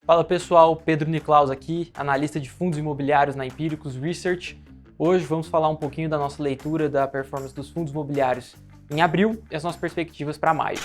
Fala pessoal, Pedro Niklaus aqui, analista de fundos imobiliários na Empíricos Research. Hoje vamos falar um pouquinho da nossa leitura da performance dos fundos imobiliários em abril e as nossas perspectivas para maio.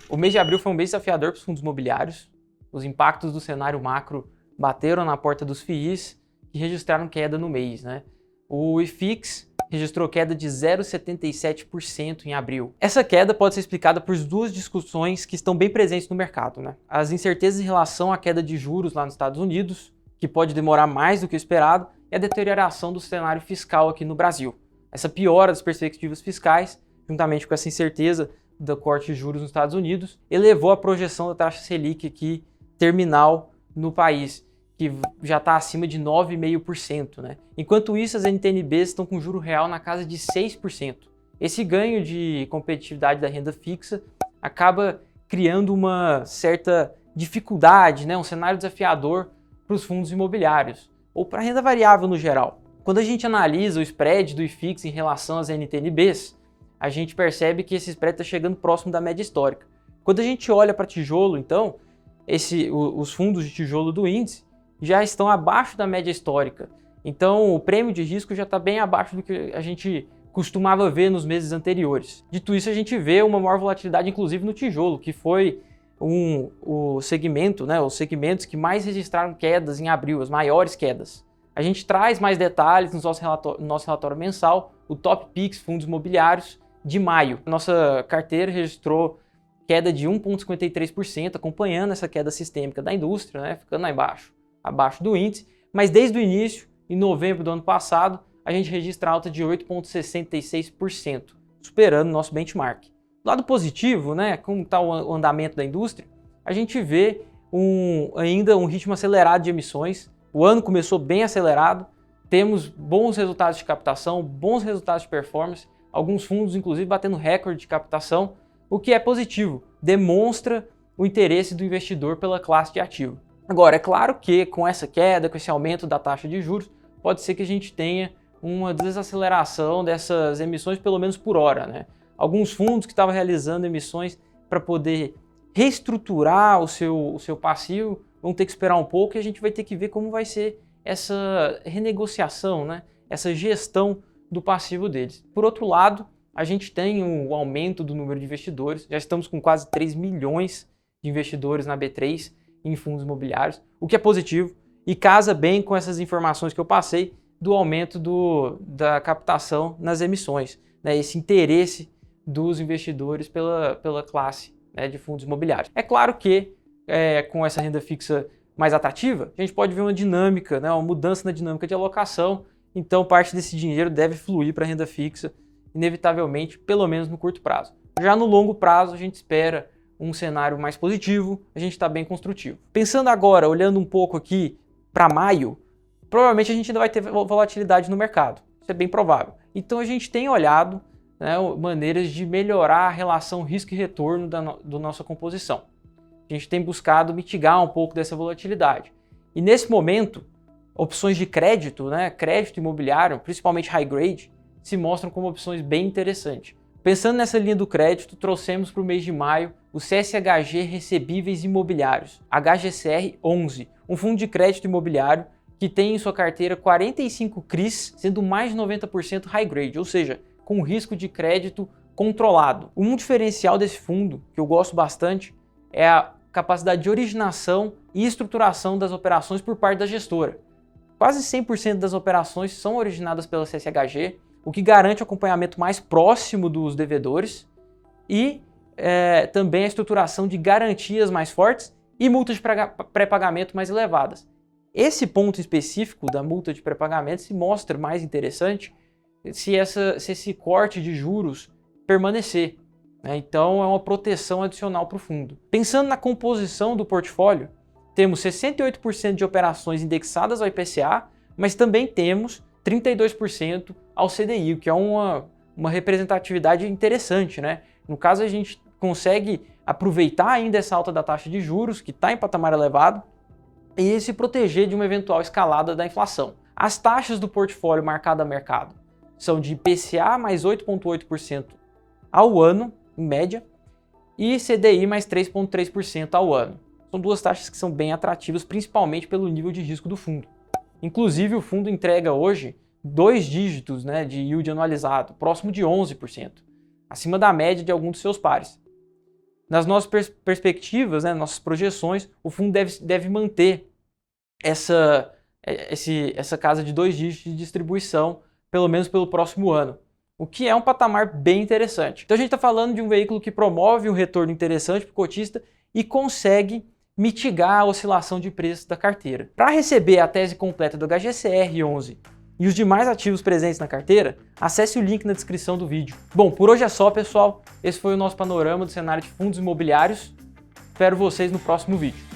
O mês de abril foi um mês desafiador para os fundos imobiliários. Os impactos do cenário macro bateram na porta dos FIIs e registraram queda no mês, né? O IFIX registrou queda de 0,77% em abril. Essa queda pode ser explicada por duas discussões que estão bem presentes no mercado, né? As incertezas em relação à queda de juros lá nos Estados Unidos, que pode demorar mais do que o esperado, e a deterioração do cenário fiscal aqui no Brasil. Essa piora das perspectivas fiscais, juntamente com essa incerteza do corte de juros nos Estados Unidos, elevou a projeção da taxa Selic aqui terminal no país, que já está acima de 9,5%, né? Enquanto isso, as NTN-Bs estão com juro real na casa de 6%. Esse ganho de competitividade da renda fixa acaba criando uma certa dificuldade, né? Um cenário desafiador para os fundos imobiliários, ou para a renda variável no geral. Quando a gente analisa o spread do IFIX em relação às NTN-Bs, a gente percebe que esse spread está chegando próximo da média histórica. Quando a gente olha para tijolo, então, os fundos de tijolo do índice já estão abaixo da média histórica. Então, o prêmio de risco já está bem abaixo do que a gente costumava ver nos meses anteriores. Dito isso, a gente vê uma maior volatilidade, inclusive no tijolo, que foi o segmento, né, os segmentos que mais registraram quedas em abril, as maiores quedas. A gente traz mais detalhes no nosso relatório mensal, o Top Picks Fundos Imobiliários de maio. Nossa carteira registrou queda de 1,53%, acompanhando essa queda sistêmica da indústria, né, ficando abaixo do índice, mas desde o início, em novembro do ano passado, a gente registra alta de 8,66%, superando o nosso benchmark. Do lado positivo, né, como está o andamento da indústria, a gente vê ainda um ritmo acelerado de emissões. O ano começou bem acelerado, temos bons resultados de captação, bons resultados de performance, alguns fundos inclusive batendo recorde de captação, o que é positivo, demonstra o interesse do investidor pela classe de ativo. Agora, é claro que com essa queda, com esse aumento da taxa de juros, pode ser que a gente tenha uma desaceleração dessas emissões, pelo menos por hora, né? Alguns fundos que estavam realizando emissões para poder reestruturar o seu passivo vão ter que esperar um pouco e a gente vai ter que ver como vai ser essa renegociação, né? Essa gestão do passivo deles. Por outro lado, a gente tem um aumento do número de investidores, já estamos com quase 3 milhões de investidores na B3, em fundos imobiliários, o que é positivo e casa bem com essas informações que eu passei do aumento da captação nas emissões, né? Esse interesse dos investidores pela classe, né, de fundos imobiliários. É claro que com essa renda fixa mais atrativa, a gente pode ver uma dinâmica, né, uma mudança na dinâmica de alocação, então parte desse dinheiro deve fluir para a renda fixa, inevitavelmente, pelo menos no curto prazo. Já no longo prazo, a gente espera um cenário mais positivo, a gente está bem construtivo. Pensando agora, olhando um pouco aqui para maio, provavelmente a gente ainda vai ter volatilidade no mercado. Isso é bem provável. Então a gente tem olhado, né, maneiras de melhorar a relação risco e retorno da nossa composição. A gente tem buscado mitigar um pouco dessa volatilidade. E nesse momento, opções de crédito, né, crédito imobiliário, principalmente high grade, se mostram como opções bem interessantes. Pensando nessa linha do crédito, trouxemos para o mês de maio o CSHG Recebíveis Imobiliários, HGCR11, um fundo de crédito imobiliário que tem em sua carteira 45 CRIs, sendo mais de 90% high grade, ou seja, com risco de crédito controlado. Um diferencial desse fundo, que eu gosto bastante, é a capacidade de originação e estruturação das operações por parte da gestora. Quase 100% das operações são originadas pela CSHG, o que garante o acompanhamento mais próximo dos devedores e também a estruturação de garantias mais fortes e multas de pré-pagamento mais elevadas. Esse ponto específico da multa de pré-pagamento se mostra mais interessante se esse corte de juros permanecer, né? Então é uma proteção adicional para o fundo. Pensando na composição do portfólio, temos 68% de operações indexadas ao IPCA, mas também temos 32% ao CDI, o que é uma representatividade interessante, né? No caso, a gente consegue aproveitar ainda essa alta da taxa de juros, que está em patamar elevado, e se proteger de uma eventual escalada da inflação. As taxas do portfólio marcado a mercado são de IPCA mais 8,8% ao ano, em média, e CDI mais 3,3% ao ano. São duas taxas que são bem atrativas, principalmente pelo nível de risco do fundo. Inclusive, o fundo entrega hoje 2 dígitos, né, de yield anualizado, próximo de 11%, acima da média de algum dos seus pares. Nas nossas perspectivas, né, nossas projeções, o fundo deve manter essa casa de 2 dígitos de distribuição, pelo menos pelo próximo ano, o que é um patamar bem interessante. Então a gente está falando de um veículo que promove um retorno interessante para o cotista e consegue mitigar a oscilação de preços da carteira. Para receber a tese completa do HGCR11 e os demais ativos presentes na carteira, acesse o link na descrição do vídeo. Bom, por hoje é só, pessoal. Esse foi o nosso panorama do cenário de fundos imobiliários. Espero vocês no próximo vídeo.